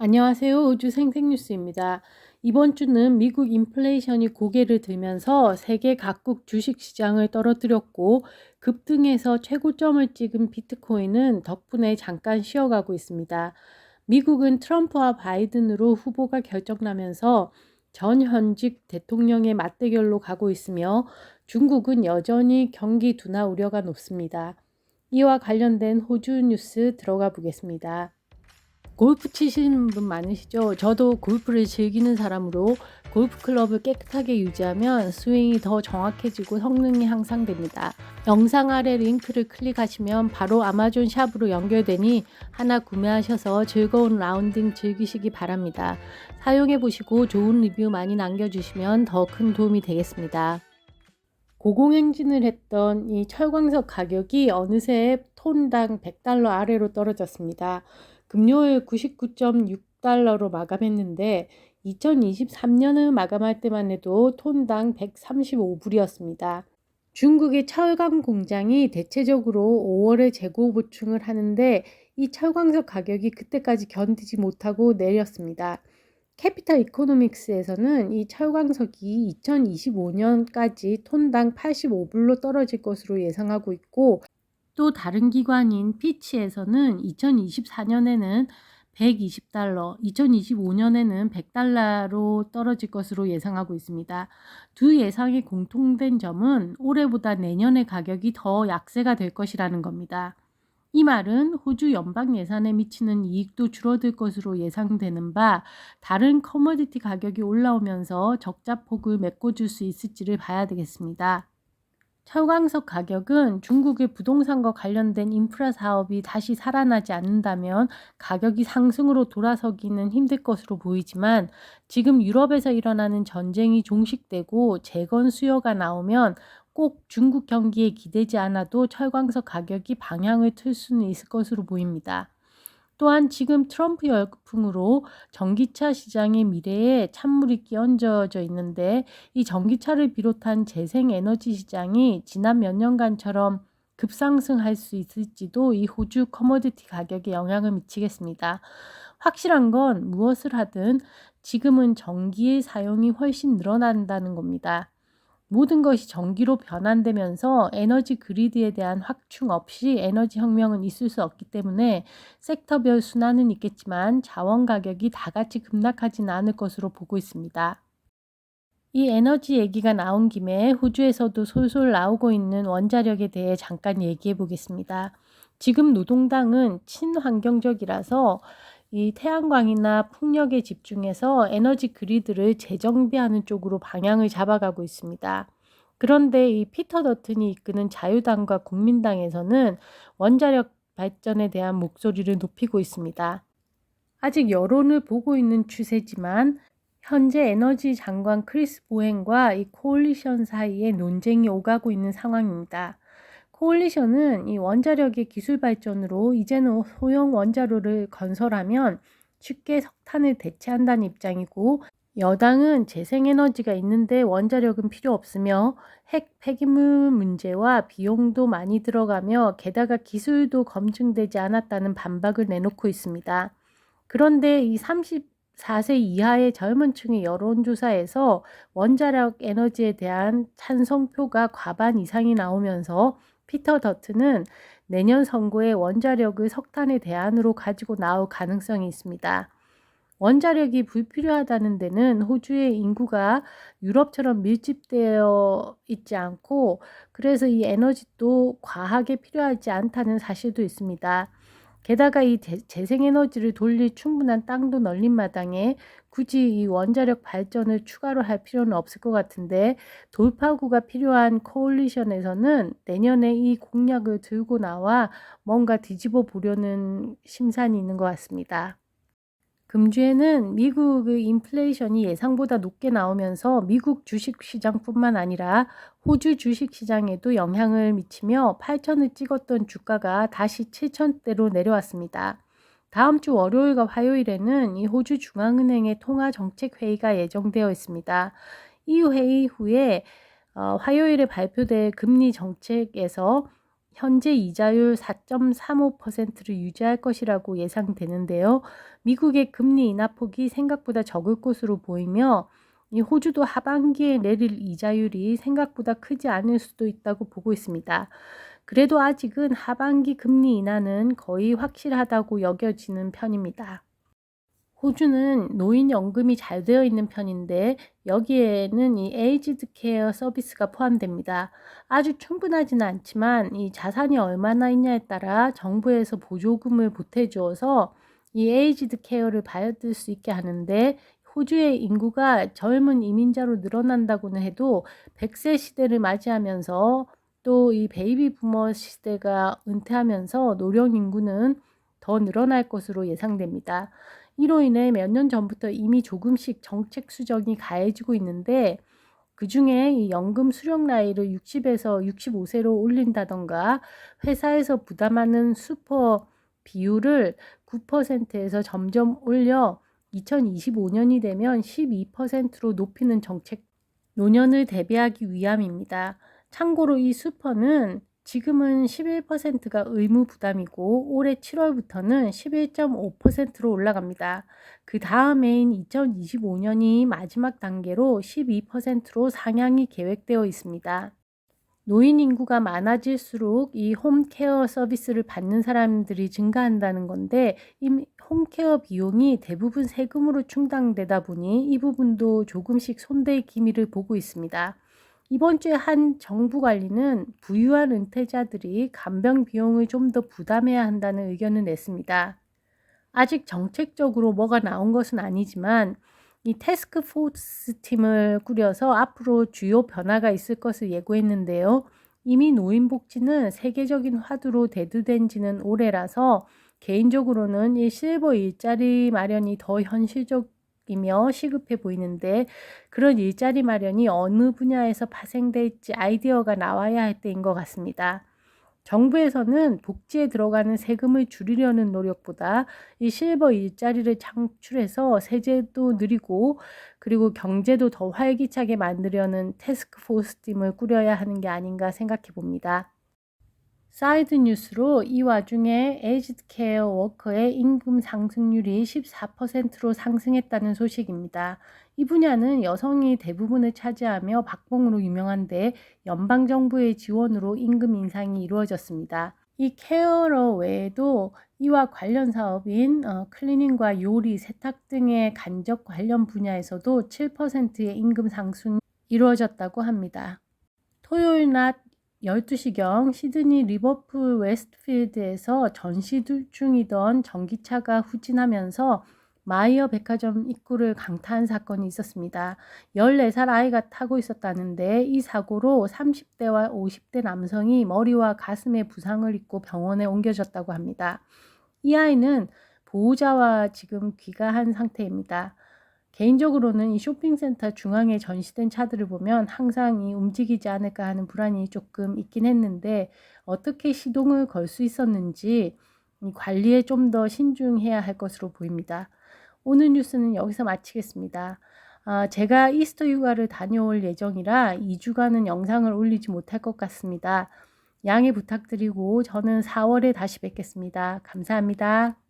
안녕하세요. 우주 생생뉴스입니다. 이번 주는 미국 인플레이션이 고개를 들면서 세계 각국 주식 시장을 떨어뜨렸고 급등해서 최고점을 찍은 비트코인은 덕분에 잠깐 쉬어가고 있습니다. 미국은 트럼프와 바이든으로 후보가 결정나면서 전 현직 대통령의 맞대결로 가고 있으며 중국은 여전히 경기 둔화 우려가 높습니다. 이와 관련된 호주 뉴스 들어가 보겠습니다. 골프 치시는 분 많으시죠? 저도 골프를 즐기는 사람으로 골프 클럽을 깨끗하게 유지하면 스윙이 더 정확해지고 성능이 향상됩니다. 영상 아래 링크를 클릭하시면 바로 아마존 샵으로 연결되니 하나 구매하셔서 즐거운 라운딩 즐기시기 바랍니다. 사용해 보시고 좋은 리뷰 많이 남겨주시면 더 큰 도움이 되겠습니다. 고공행진을 했던 이 철광석 가격이 어느새 톤당 $100 아래로 떨어졌습니다. 금요일 99.6달러로 마감했는데 2023년을 마감할 때만 해도 톤당 135불이었습니다. 중국의 철강 공장이 대체적으로 5월에 재고 보충을 하는데 이 철광석 가격이 그때까지 견디지 못하고 내렸습니다. 캐피탈 이코노믹스에서는 이 철광석이 2025년까지 톤당 85불로 떨어질 것으로 예상하고 있고, 또 다른 기관인 피치에서는 2024년에는 $120, 2025년에는 $100로 떨어질 것으로 예상하고 있습니다. 두 예상의 공통된 점은 올해보다 내년의 가격이 더 약세가 될 것이라는 겁니다. 이 말은 호주 연방 예산에 미치는 이익도 줄어들 것으로 예상되는 바 다른 커머디티 가격이 올라오면서 적자폭을 메꿔줄 수 있을지를 봐야 되겠습니다. 철광석 가격은 중국의 부동산과 관련된 인프라 사업이 다시 살아나지 않는다면 가격이 상승으로 돌아서기는 힘들 것으로 보이지만 지금 유럽에서 일어나는 전쟁이 종식되고 재건 수요가 나오면 꼭 중국 경기에 기대지 않아도 철광석 가격이 방향을 틀 수는 있을 것으로 보입니다. 또한 지금 트럼프 열풍으로 전기차 시장의 미래에 찬물이 끼얹어져 있는데 이 전기차를 비롯한 재생에너지 시장이 지난 몇 년간처럼 급상승할 수 있을지도 이 호주 커머디티 가격에 영향을 미치겠습니다. 확실한 건 무엇을 하든 지금은 전기의 사용이 훨씬 늘어난다는 겁니다. 모든 것이 전기로 변환되면서 에너지 그리드에 대한 확충 없이 에너지 혁명은 있을 수 없기 때문에 섹터별 순환은 있겠지만 자원 가격이 다 같이 급락하지는 않을 것으로 보고 있습니다. 이 에너지 얘기가 나온 김에 호주에서도 솔솔 나오고 있는 원자력에 대해 잠깐 얘기해 보겠습니다. 지금 노동당은 친환경적이라서 이 태양광이나 풍력에 집중해서 에너지 그리드를 재정비하는 쪽으로 방향을 잡아가고 있습니다. 그런데 이 피터 더튼이 이끄는 자유당과 국민당에서는 원자력 발전에 대한 목소리를 높이고 있습니다. 아직 여론을 보고 있는 추세지만 현재 에너지 장관 크리스 보행과 이 코올리션 사이에 논쟁이 오가고 있는 상황입니다. 코올리션은 이 원자력의 기술 발전으로 이제는 소형 원자로를 건설하면 쉽게 석탄을 대체한다는 입장이고, 여당은 재생에너지가 있는데 원자력은 필요 없으며 핵 폐기물 문제와 비용도 많이 들어가며 게다가 기술도 검증되지 않았다는 반박을 내놓고 있습니다. 그런데 이 34세 이하의 젊은 층의 여론조사에서 원자력 에너지에 대한 찬성표가 과반 이상이 나오면서 피터 더튼은 내년 선거에 원자력을 석탄의 대안으로 가지고 나올 가능성이 있습니다. 원자력이 불필요하다는 데는 호주의 인구가 유럽처럼 밀집되어 있지 않고 그래서 이 에너지도 과하게 필요하지 않다는 사실도 있습니다. 게다가 이 재생에너지를 돌릴 충분한 땅도 널린 마당에 굳이 이 원자력 발전을 추가로 할 필요는 없을 것 같은데, 돌파구가 필요한 코올리션에서는 내년에 이 공약을 들고 나와 뭔가 뒤집어 보려는 심산이 있는 것 같습니다. 금주에는 미국의 인플레이션이 예상보다 높게 나오면서 미국 주식시장뿐만 아니라 호주 주식시장에도 영향을 미치며 8천을 찍었던 주가가 다시 7천대로 내려왔습니다. 다음 주 월요일과 화요일에는 이 호주 중앙은행의 통화정책회의가 예정되어 있습니다. 이 회의 후에 화요일에 발표될 금리 정책에서 현재 이자율 4.35%를 유지할 것이라고 예상되는데요. 미국의 금리 인하폭이 생각보다 적을 것으로 보이며 이 호주도 하반기에 내릴 이자율이 생각보다 크지 않을 수도 있다고 보고 있습니다. 그래도 아직은 하반기 금리 인하는 거의 확실하다고 여겨지는 편입니다. 호주는 노인연금이 잘 되어 있는 편인데 여기에는 이 에이지드 케어 서비스가 포함됩니다. 아주 충분하지는 않지만 이 자산이 얼마나 있냐에 따라 정부에서 보조금을 보태주어서 이 에이지드 케어를 받을 수 있게 하는데 호주의 인구가 젊은 이민자로 늘어난다고는 해도 100세 시대를 맞이하면서 또 이 베이비 부머 시대가 은퇴하면서 노령 인구는 더 늘어날 것으로 예상됩니다. 이로 인해 몇 년 전부터 이미 조금씩 정책 수정이 가해지고 있는데 그중에 이 연금 수령 나이를 60에서 65세로 올린다던가 회사에서 부담하는 슈퍼 비율을 9%에서 점점 올려 2025년이 되면 12%로 높이는 정책 노년을 대비하기 위함입니다. 참고로 이 슈퍼는 지금은 11%가 의무 부담이고 올해 7월부터는 11.5%로 올라갑니다. 그 다음해인 2025년이 마지막 단계로 12%로 상향이 계획되어 있습니다. 노인 인구가 많아질수록 이 홈케어 서비스를 받는 사람들이 증가한다는 건데 이 홈케어 비용이 대부분 세금으로 충당되다 보니 이 부분도 조금씩 손댈 기미를 보고 있습니다. 이번 주에 한 정부 관리는 부유한 은퇴자들이 간병 비용을 좀 더 부담해야 한다는 의견을 냈습니다. 아직 정책적으로 뭐가 나온 것은 아니지만 이 태스크포스 팀을 꾸려서 앞으로 주요 변화가 있을 것을 예고했는데요. 이미 노인복지는 세계적인 화두로 대두된 지는 오래라서 개인적으로는 이 실버 일자리 마련이 더 현실적이며 시급해 보이는데 그런 일자리 마련이 어느 분야에서 파생될지 아이디어가 나와야 할 때인 것 같습니다. 정부에서는 복지에 들어가는 세금을 줄이려는 노력보다 이 실버 일자리를 창출해서 세제도 늘리고 그리고 경제도 더 활기차게 만들려는 태스크포스 팀을 꾸려야 하는 게 아닌가 생각해 봅니다. 사이드 뉴스로 이 와중에 에이지드 케어 워커의 임금 상승률이 14%로 상승했다는 소식입니다. 이 분야는 여성이 대부분을 차지하며 박봉으로 유명한데 연방정부의 지원으로 임금 인상이 이루어졌습니다. 이 케어러 외에도 이와 관련 사업인 클리닝과 요리, 세탁 등의 간접 관련 분야에서도 7%의 임금 상승이 이루어졌다고 합니다. 토요일 낮 12시경 시드니 리버풀 웨스트필드에서 전시 중이던 전기차가 후진하면서 마이어 백화점 입구를 강타한 사건이 있었습니다. 14살 아이가 타고 있었다는데 이 사고로 30대와 50대 남성이 머리와 가슴에 부상을 입고 병원에 옮겨졌다고 합니다. 이 아이는 보호자와 지금 귀가한 상태입니다. 개인적으로는 이 쇼핑센터 중앙에 전시된 차들을 보면 항상 움직이지 않을까 하는 불안이 조금 있긴 했는데 어떻게 시동을 걸 수 있었는지 관리에 좀 더 신중해야 할 것으로 보입니다. 오늘 뉴스는 여기서 마치겠습니다. 제가 이스터 휴가를 다녀올 예정이라 2주간은 영상을 올리지 못할 것 같습니다. 양해 부탁드리고 저는 4월에 다시 뵙겠습니다. 감사합니다.